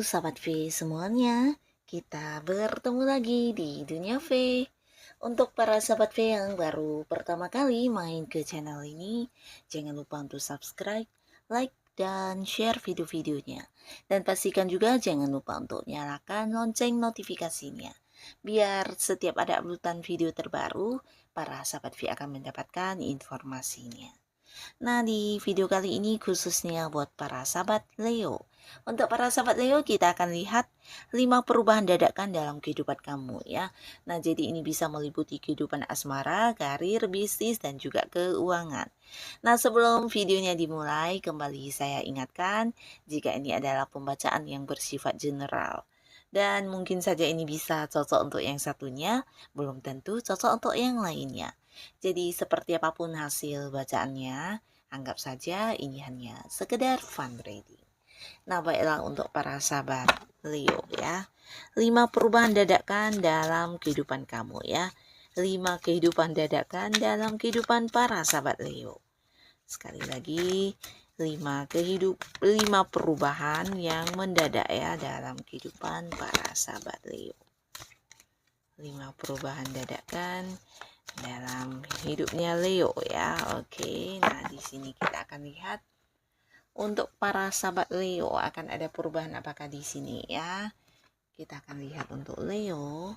Sahabat V semuanya, kita bertemu lagi di Dunia V. Untuk para sahabat V yang baru pertama kali main ke channel ini, jangan lupa untuk subscribe, like, dan share video-videonya. Dan pastikan juga jangan lupa untuk nyalakan lonceng notifikasinya. Biar setiap ada uploadan video terbaru, para sahabat V akan mendapatkan informasinya. Nah, di video kali ini khususnya buat para sahabat Leo. Untuk para sahabat Leo, kita akan lihat 5 perubahan dadakan dalam kehidupan kamu ya. Nah, jadi ini bisa meliputi kehidupan asmara, karir, bisnis, dan juga keuangan. Nah, sebelum videonya dimulai, kembali saya ingatkan jika ini adalah pembacaan yang bersifat general. Dan mungkin saja ini bisa cocok untuk yang satunya, belum tentu cocok untuk yang lainnya. Jadi seperti apapun hasil bacaannya, anggap saja ini hanya sekedar fun reading. Nah, baiklah untuk para sahabat Leo ya. 5 perubahan dadakan dalam kehidupan kamu ya. 5 kehidupan dadakan dalam kehidupan para sahabat Leo. Sekali lagi, 5 perubahan yang mendadak ya dalam kehidupan para sahabat Leo. 5 perubahan dadakan dalam hidupnya Leo ya. Oke, nah di sini kita akan lihat untuk para sahabat Leo akan ada perubahan apakah di sini ya. Kita akan lihat untuk Leo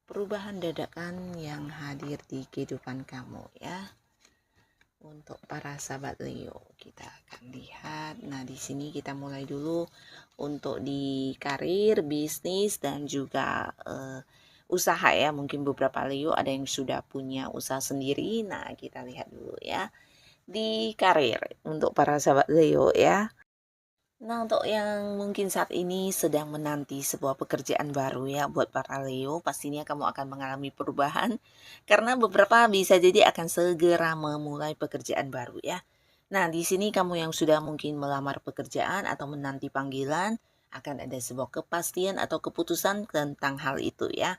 perubahan dadakan yang hadir di kehidupan kamu ya. Untuk para sahabat Leo kita akan lihat. Nah, di sini kita mulai dulu untuk di karir, bisnis, dan juga usaha ya. Mungkin beberapa Leo ada yang sudah punya usaha sendiri. Nah, kita lihat dulu ya di karir untuk para sahabat Leo ya. Nah, untuk yang mungkin saat ini sedang menanti sebuah pekerjaan baru ya buat para Leo, pastinya kamu akan mengalami perubahan karena beberapa bisa jadi akan segera memulai pekerjaan baru ya. Nah, di sini kamu yang sudah mungkin melamar pekerjaan atau menanti panggilan akan ada sebuah kepastian atau keputusan tentang hal itu ya.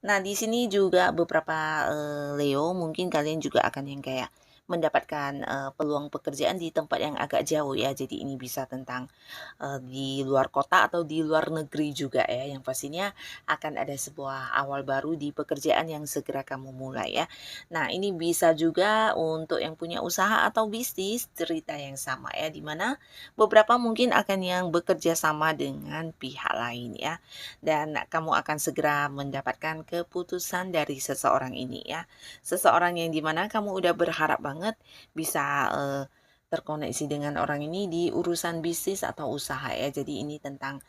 Nah, di sini juga beberapa Leo mungkin kalian juga akan yang kayak mendapatkan peluang pekerjaan di tempat yang agak jauh ya. Jadi ini bisa tentang di luar kota atau di luar negeri juga ya. Yang pastinya akan ada sebuah awal baru di pekerjaan yang segera kamu mulai ya. Nah, ini bisa juga untuk yang punya usaha atau bisnis cerita yang sama ya. Dimana beberapa mungkin akan yang bekerja sama dengan pihak lain ya. Dan kamu akan segera mendapatkan keputusan dari seseorang ini ya. Seseorang yang dimana kamu udah berharap banget bisa terkoneksi dengan orang ini di urusan bisnis atau usaha ya. Jadi ini tentang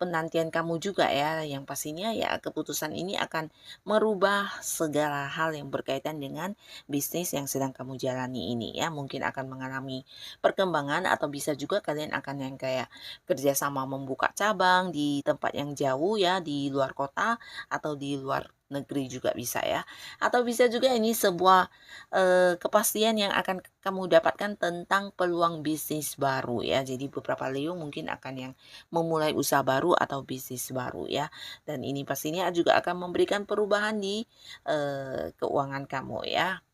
penantian kamu juga ya. Yang pastinya ya keputusan ini akan merubah segala hal yang berkaitan dengan bisnis yang sedang kamu jalani ini ya. Mungkin akan mengalami perkembangan atau bisa juga kalian akan yang kayak kerjasama membuka cabang di tempat yang jauh ya, di luar kota atau di luar negeri juga bisa ya. Atau bisa juga ini sebuah kepastian yang akan kamu dapatkan tentang peluang bisnis baru ya. Jadi beberapa Leo mungkin akan yang memulai usaha baru atau bisnis baru ya. Dan ini pastinya juga akan memberikan perubahan di keuangan kamu ya.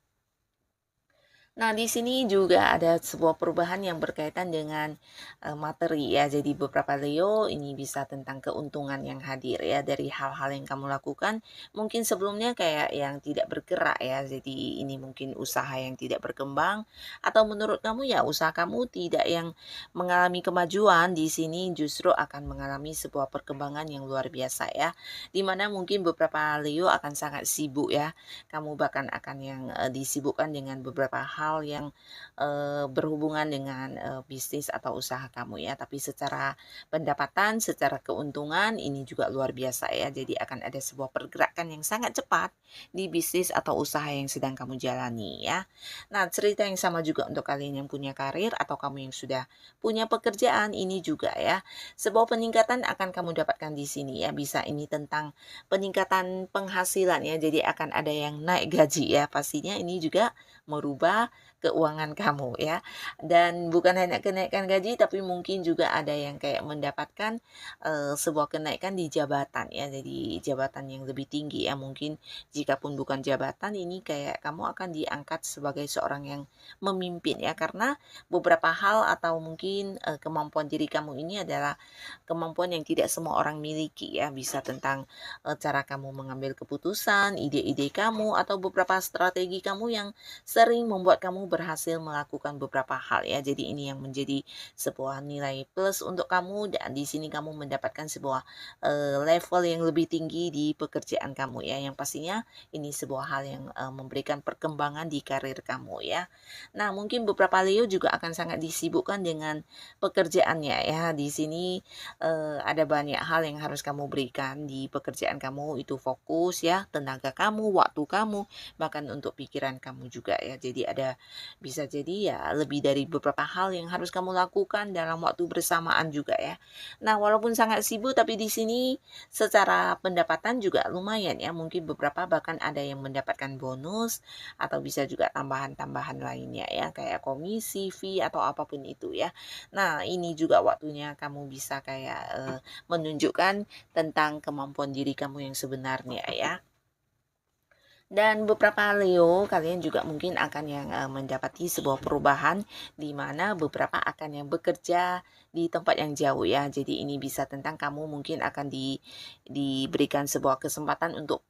Nah, di sini juga ada sebuah perubahan yang berkaitan dengan materi ya. Jadi beberapa Leo ini bisa tentang keuntungan yang hadir ya dari hal-hal yang kamu lakukan. Mungkin sebelumnya kayak yang tidak bergerak ya. Jadi ini mungkin usaha yang tidak berkembang atau menurut kamu ya usaha kamu tidak yang mengalami kemajuan. Di sini justru akan mengalami sebuah perkembangan yang luar biasa ya. Dimana mungkin beberapa Leo akan sangat sibuk ya. Kamu bahkan akan yang disibukkan dengan beberapa hal yang berhubungan dengan bisnis atau usaha kamu ya. Tapi secara pendapatan, secara keuntungan ini juga luar biasa ya. Jadi akan ada sebuah pergerakan yang sangat cepat di bisnis atau usaha yang sedang kamu jalani ya. Nah, cerita yang sama juga untuk kalian yang punya karir atau kamu yang sudah punya pekerjaan ini juga ya. Sebuah peningkatan akan kamu dapatkan di sini ya. Bisa ini tentang peningkatan penghasilan ya. Jadi akan ada yang naik gaji ya. Pastinya ini juga merubah keuangan kamu ya. Dan bukan hanya kenaikan gaji, tapi mungkin juga ada yang kayak mendapatkan sebuah kenaikan di jabatan ya, jadi jabatan yang lebih tinggi ya. Mungkin jikapun bukan jabatan, ini kayak kamu akan diangkat sebagai seorang yang memimpin ya, karena beberapa hal atau mungkin kemampuan diri kamu ini adalah kemampuan yang tidak semua orang miliki ya. Bisa tentang cara kamu mengambil keputusan, ide-ide kamu, atau beberapa strategi kamu yang sering membuat kamu berhasil melakukan beberapa hal ya. Jadi ini yang menjadi sebuah nilai plus untuk kamu, dan di sini kamu mendapatkan sebuah level yang lebih tinggi di pekerjaan kamu ya. Yang pastinya ini sebuah hal yang memberikan perkembangan di karir kamu ya. Nah, mungkin beberapa Leo juga akan sangat disibukkan dengan pekerjaannya ya. Di sini ada banyak hal yang harus kamu berikan di pekerjaan kamu, itu fokus ya, tenaga kamu, waktu kamu, bahkan untuk pikiran kamu juga ya. Jadi bisa jadi ya lebih dari beberapa hal yang harus kamu lakukan dalam waktu bersamaan juga ya. Nah, walaupun sangat sibuk, tapi di sini secara pendapatan juga lumayan ya. Mungkin beberapa bahkan ada yang mendapatkan bonus, atau bisa juga tambahan-tambahan lainnya ya, kayak komisi, fee, atau apapun itu ya. Nah, ini juga waktunya kamu bisa kayak menunjukkan tentang kemampuan diri kamu yang sebenarnya ya. Dan beberapa Leo, kalian juga mungkin akan yang mendapati sebuah perubahan, di mana beberapa akan yang bekerja di tempat yang jauh ya. Jadi ini bisa tentang kamu mungkin akan diberikan sebuah kesempatan untuk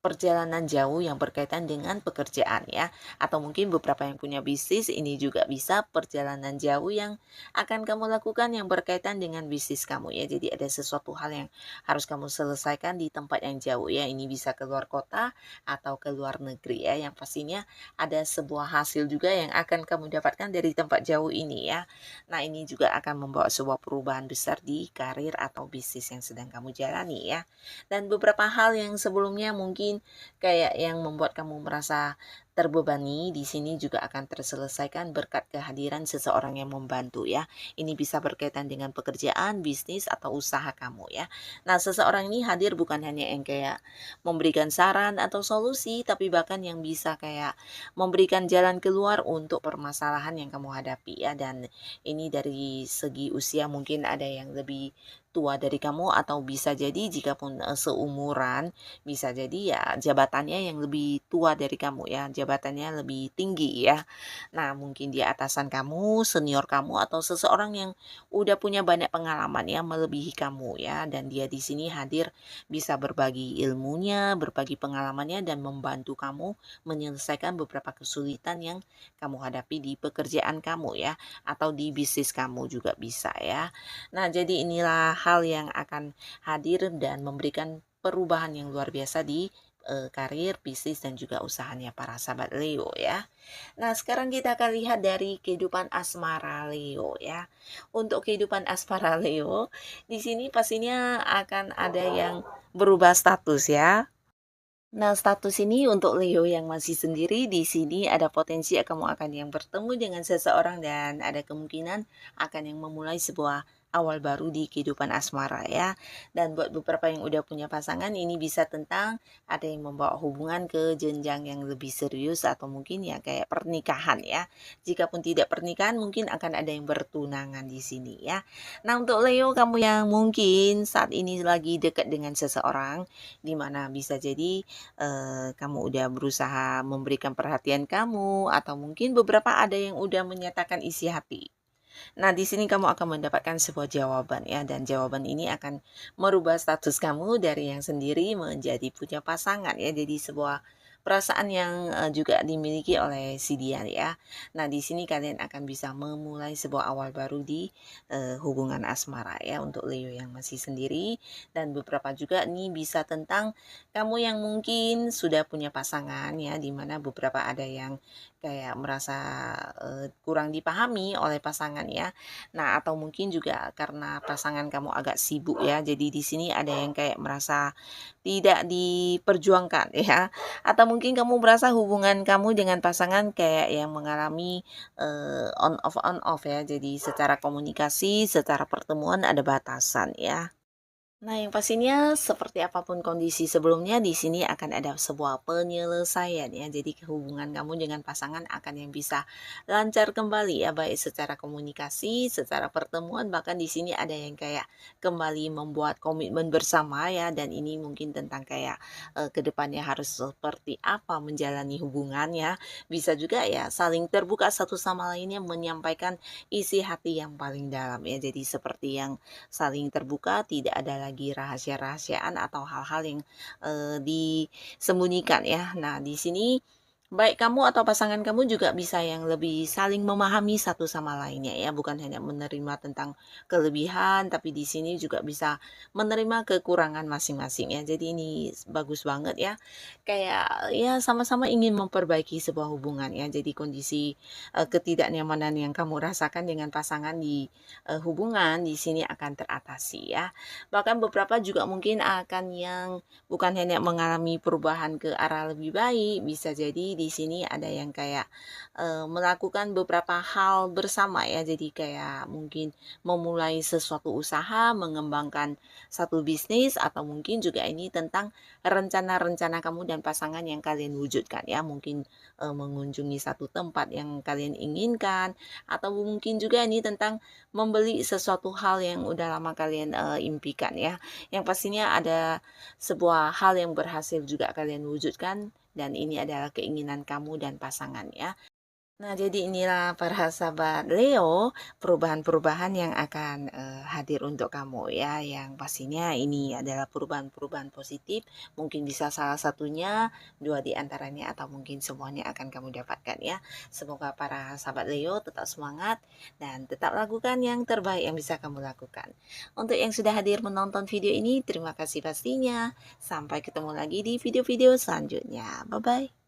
perjalanan jauh yang berkaitan dengan pekerjaan ya, atau mungkin beberapa yang punya bisnis, ini juga bisa perjalanan jauh yang akan kamu lakukan yang berkaitan dengan bisnis kamu ya. Jadi ada sesuatu hal yang harus kamu selesaikan di tempat yang jauh ya. Ini bisa keluar kota atau ke luar negeri ya, yang pastinya ada sebuah hasil juga yang akan kamu dapatkan dari tempat jauh ini ya. Nah, ini juga akan membawa sebuah perubahan besar di karir atau bisnis yang sedang kamu jalani ya. Dan beberapa hal yang sebelumnya mungkin kayak yang membuat kamu merasa terbebani, di sini juga akan terselesaikan berkat kehadiran seseorang yang membantu ya. Ini bisa berkaitan dengan pekerjaan, bisnis, atau usaha kamu ya. Nah, seseorang ini hadir bukan hanya yang kayak memberikan saran atau solusi, tapi bahkan yang bisa kayak memberikan jalan keluar untuk permasalahan yang kamu hadapi ya. Dan ini dari segi usia mungkin ada yang lebih tua dari kamu, atau bisa jadi jikapun seumuran, bisa jadi ya jabatannya yang lebih tua dari kamu ya, jabatannya lebih tinggi ya. Nah, mungkin dia atasan kamu, senior kamu, atau seseorang yang udah punya banyak pengalaman ya, melebihi kamu ya, dan dia di sini hadir bisa berbagi ilmunya, berbagi pengalamannya, dan membantu kamu menyelesaikan beberapa kesulitan yang kamu hadapi di pekerjaan kamu ya, atau di bisnis kamu juga bisa ya. Nah, jadi inilah hal yang akan hadir dan memberikan perubahan yang luar biasa di karir, bisnis, dan juga usahanya para sahabat Leo ya. Nah, sekarang kita akan lihat dari kehidupan asmara Leo ya. Untuk kehidupan asmara Leo, di sini pastinya akan ada yang berubah status ya. Nah, status ini untuk Leo yang masih sendiri, di sini ada potensi kamu akan yang bertemu dengan seseorang, dan ada kemungkinan akan yang memulai sebuah awal baru di kehidupan asmara ya. Dan buat beberapa yang udah punya pasangan, ini bisa tentang ada yang membawa hubungan ke jenjang yang lebih serius, atau mungkin ya kayak pernikahan ya. Jikapun tidak pernikahan, mungkin akan ada yang bertunangan di sini ya. Nah, untuk Leo kamu yang mungkin saat ini lagi dekat dengan seseorang, di mana bisa jadi kamu udah berusaha memberikan perhatian kamu, atau mungkin beberapa ada yang udah menyatakan isi hati. Nah, di sini kamu akan mendapatkan sebuah jawaban ya, dan jawaban ini akan merubah status kamu dari yang sendiri menjadi punya pasangan ya. Jadi sebuah perasaan yang juga dimiliki oleh si dia ya. Nah, di sini kalian akan bisa memulai sebuah awal baru di hubungan asmara ya, untuk Leo yang masih sendiri. Dan beberapa juga nih bisa tentang kamu yang mungkin sudah punya pasangan ya, dimana beberapa ada yang kayak merasa kurang dipahami oleh pasangan ya. Nah, atau mungkin juga karena pasangan kamu agak sibuk ya, jadi di sini ada yang kayak merasa tidak diperjuangkan ya. Atau mungkin kamu merasa hubungan kamu dengan pasangan kayak yang mengalami on off ya. Jadi secara komunikasi, secara pertemuan ada batasan ya. Nah, yang pastinya seperti apapun kondisi sebelumnya, di sini akan ada sebuah penyelesaian ya. Jadi hubungan kamu dengan pasangan akan yang bisa lancar kembali ya, baik secara komunikasi, secara pertemuan, bahkan di sini ada yang kayak kembali membuat komitmen bersama ya. Dan ini mungkin tentang kayak ke depannya harus seperti apa menjalani hubungannya. Bisa juga ya saling terbuka satu sama lainnya menyampaikan isi hati yang paling dalam ya. Jadi seperti yang saling terbuka, tidak ada lagi rahasia-rahasiaan atau hal-hal yang, disembunyikan ya. Nah, di sini baik kamu atau pasangan kamu juga bisa yang lebih saling memahami satu sama lainnya ya, bukan hanya menerima tentang kelebihan, tapi di sini juga bisa menerima kekurangan masing-masing ya. Jadi ini bagus banget ya, kayak ya sama-sama ingin memperbaiki sebuah hubungan ya. Jadi kondisi, ketidaknyamanan yang kamu rasakan dengan pasangan di hubungan di sini akan teratasi ya. Bahkan beberapa juga mungkin akan yang bukan hanya mengalami perubahan ke arah lebih baik, bisa jadi di sini ada yang kayak melakukan beberapa hal bersama ya. Jadi kayak mungkin memulai sesuatu usaha, mengembangkan satu bisnis atau mungkin juga ini tentang rencana-rencana kamu dan pasangan yang kalian wujudkan ya. Mungkin mengunjungi satu tempat yang kalian inginkan atau mungkin juga ini tentang membeli sesuatu hal yang udah lama kalian, impikan ya. Yang pastinya ada sebuah hal yang berhasil juga kalian wujudkan dan ini adalah keinginan kamu dan pasangan ya. Nah, jadi inilah para sahabat Leo, perubahan-perubahan yang akan hadir untuk kamu ya. Yang pastinya ini adalah perubahan-perubahan positif. Mungkin bisa salah satunya, dua di antaranya, atau mungkin semuanya akan kamu dapatkan ya. Semoga para sahabat Leo tetap semangat dan tetap lakukan yang terbaik yang bisa kamu lakukan. Untuk yang sudah hadir menonton video ini, terima kasih pastinya. Sampai ketemu lagi di video-video selanjutnya. Bye-bye.